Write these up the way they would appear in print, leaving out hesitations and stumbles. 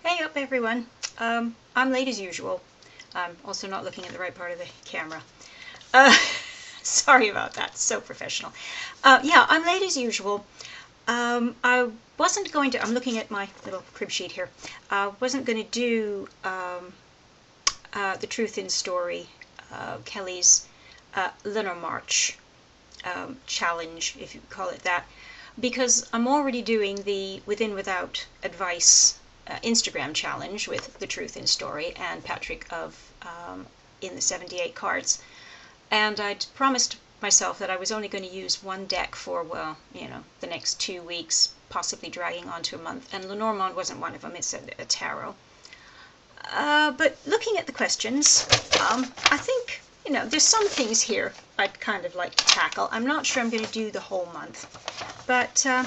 Hey up everyone. I'm late as usual. I'm also not looking at the right part of the camera. Uh, Sorry about that, so professional. Yeah, I'm late as usual. I wasn't going to, I'm looking at my little crib sheet here. I wasn't going to do the Truth in Story, Kelly's Lenormarch challenge, if you call it that, because I'm already doing the Within Without advice Instagram challenge with the Truth in Story and Patrick of in the 78 cards, and I'd promised myself that I was only going to use one deck for, well, the next 2 weeks, possibly dragging on to a month, and Lenormand wasn't one of them. It's a tarot. But looking at the questions, I think there's some things here I'd kind of like to tackle. I'm not sure I'm going to do the whole month, but I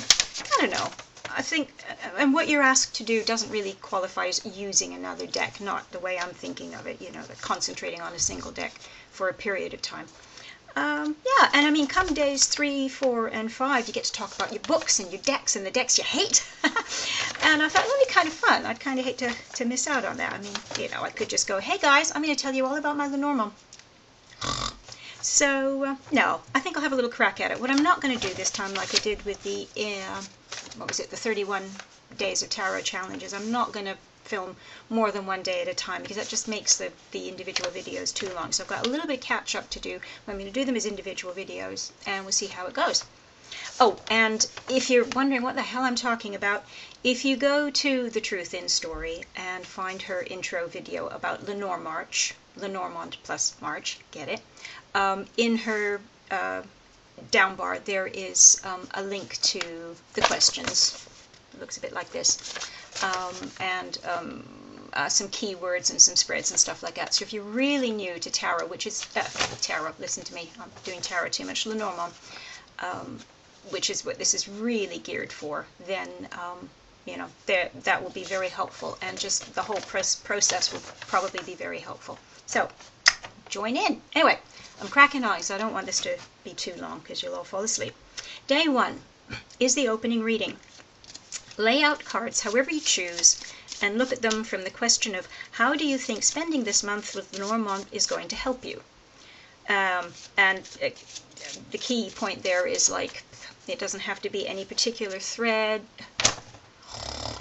don't know. I think, and what you're asked to do doesn't really qualify as using another deck, not the way I'm thinking of it, concentrating on a single deck for a period of time. Yeah, and I mean, come days 3, 4, and 5, you get to talk about your books and your decks and the decks you hate. And I thought it would be kind of fun. I'd kind of hate to miss out on that. I mean, I could just go, hey guys, I'm going to tell you all about my Lenormand. So, no, I think I'll have a little crack at it. What I'm not going to do this time, like I did with the, the 31 Days of Tarot challenges, I'm not going to film more than one day at a time, because that just makes the individual videos too long. So I've got a little bit of catch up to do. I'm going to do them as individual videos, and we'll see how it goes. Oh, and if you're wondering what the hell I'm talking about, if you go to The Truth in Story and find her intro video about Lenormarch, Lenormand plus March, get it? In her down bar there is a link to the questions. It looks a bit like this. And some keywords and some spreads and stuff like that. So if you're really new to tarot, which is tarot, listen to me, I'm doing tarot too much, Lenormand, which is what this is really geared for, then that will be very helpful, and just the whole process will probably be very helpful. So join in. Anyway, I'm cracking eyes. I don't want this to be too long because you'll all fall asleep. Day 1 is the opening reading. Lay out cards however you choose and look at them from the question of how do you think spending this month with Lenormand is going to help you. And the key point there is, like, it doesn't have to be any particular thread,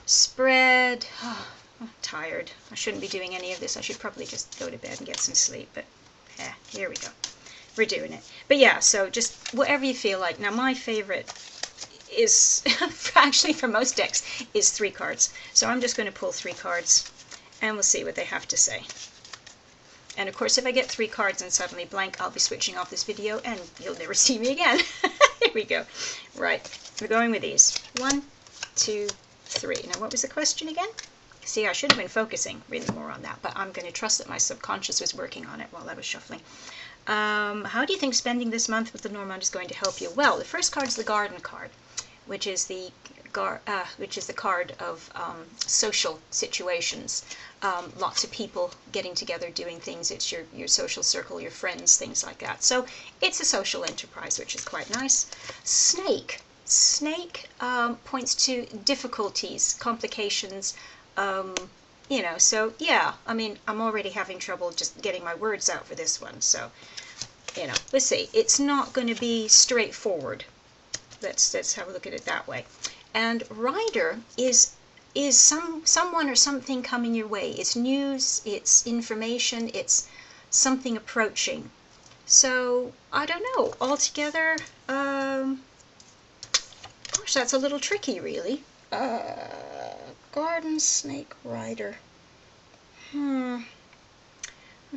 spread. Oh, I'm tired. I shouldn't be doing any of this. I should probably just go to bed and get some sleep, but here we go. We're doing it. But yeah, so just whatever you feel like. Now my favorite is, actually for most decks, is 3 cards. So I'm just going to pull 3 cards and we'll see what they have to say. And of course, if I get 3 cards and suddenly blank, I'll be switching off this video and you'll never see me again. Here we go. Right, we're going with these. 1, 2, 3. Now what was the question again? See, I should have been focusing really more on that, but I'm going to trust that my subconscious was working on it while I was shuffling. How do you think spending this month with Lenormand is going to help you? Well, the first card is the Garden card, which is the card of social situations. Lots of people getting together, doing things. It's your social circle, your friends, things like that. So it's a social enterprise, which is quite nice. Snake points to difficulties, complications. So yeah, I mean, I'm already having trouble just getting my words out for this one. So let's see. It's not going to be straightforward. Let's have a look at it that way. And Rider is someone or something coming your way. It's news, it's information, it's something approaching. So I don't know. Altogether, gosh, that's a little tricky, really. Garden, Snake, Rider. I'm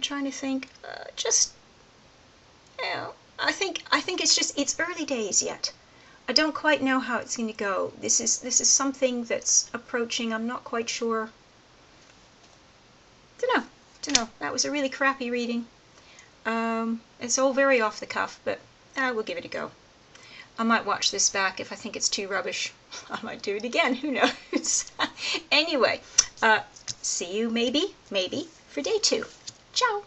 trying to think. I think it's early days yet. I don't quite know how it's going to go. This is something that's approaching. I'm not quite sure. Don't know. That was a really crappy reading. It's all very off the cuff, but we'll give it a go. I might watch this back. If I think it's too rubbish, I might do it again. Who knows? Anyway, see you maybe for day 2. Ciao.